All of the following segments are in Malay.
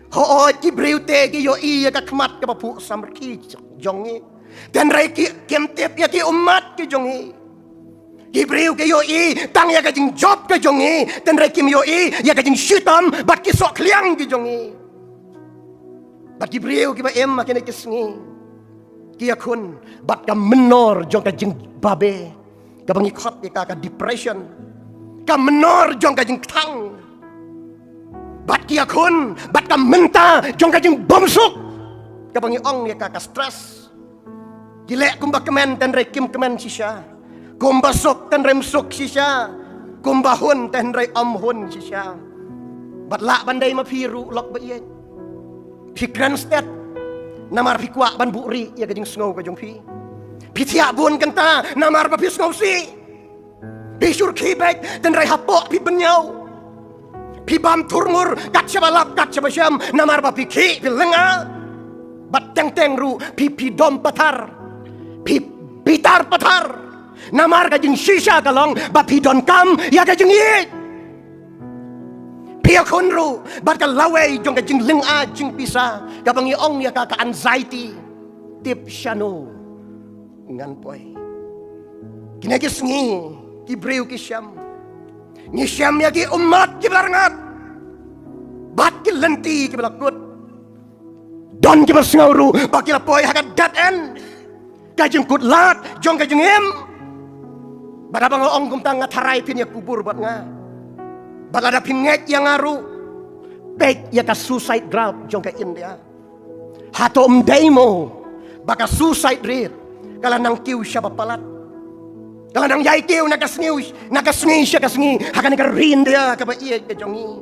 Ho ki breu te ki yo I ka khmat ka pu samar ki jongi. Dan rai ki kem tep ya ki umat ki jongi. Ki breu ki yo I tang ya ka jing job ka jongi. Dan rai kim yo I ya ka jing shitam bat ki sok liang ki jongi. Bat ki breu ki ba em ma ki kisngi. Ki ya kun bat ka menor jong ka jing babe. Ka bangi khot ya ka depression. Ka menor jong ka jing tang. Bat kia kun, bat ka menta, jong ka jing bomsuk. Ka bangi ong ya ka stress. Gilek kumba kemen ten rei kim kemen sisya. Kumba sok ten rem sok sisya. Kumba hun ten rei om hun sisya. Bat lak bandai ma piru lok ba ye. Pi Grandstead namar pi kwa ban buri ya ka jing snow ka jong pi. Pi tia bun kanta namar ba pi snow si. Pi sur kibek ten rei hapok pi benyau. Pi bam turmur kat sebalap kat sebasam namar ba pi ki pi lenga. Bat teng ru pi dom patar. Pi bitar patar. Namar ka jing sisa kalong ba pi don kam ya ka jing ye. Pi akon ru bat ka laway jong ka jing lenga jing pisa ka bangi ong ya ka anxiety tip shano ngan poy. Kinagis ngi ki breu ki syam. Ni syam ya ki umat ki barangat. Bat ki lenti ki balakut. Don ki bersengau baki la poy hakat dead end. Kajeng kut lat jong kajeng em. Bada bang ong kum tang ngatarai pin ya kubur bat nga. Bat ada pinget yang ngaru. Pek ya ka suicide grab jong ka India. Hato demo baka suicide rate. Kala nang kiw siya papalat. Kala nang yai kiw nakasngi siya kasngi. Hakan ka rin dia ka ba iya ka jongi.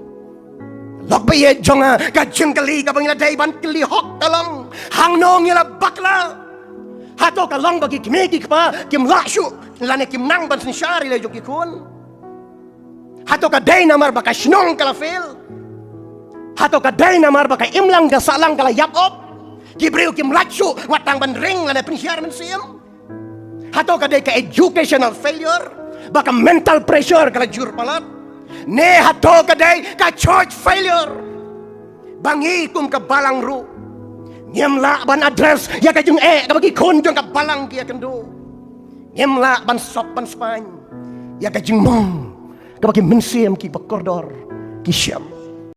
Lok ba iya jonga ka jeng kali ka bang ila dayban kili hok talong. Hang nong ila bakla. Hato kalong bagi kimegi ka kim laksyu. Lane kim nang ban sinsyari la jong kikun. Hato ka day namar baka sinong kala fail. Hato ka day namar baka imlang ka salang kala yapop. Gibril kim laksyu watang ban ring lane pensyar man siyam. Hato ka day ka educational failure. Baka mental pressure kala jur palat. Ne hato ka day ka church failure. Bangi kum ka balang ru. Nyemla ban address ya ka jung ka bagi kun jung ka balang kia kendo. Nyemla ban sop ban spany ya ka jung mong ka bagi mensiam ki bakordor ki syam.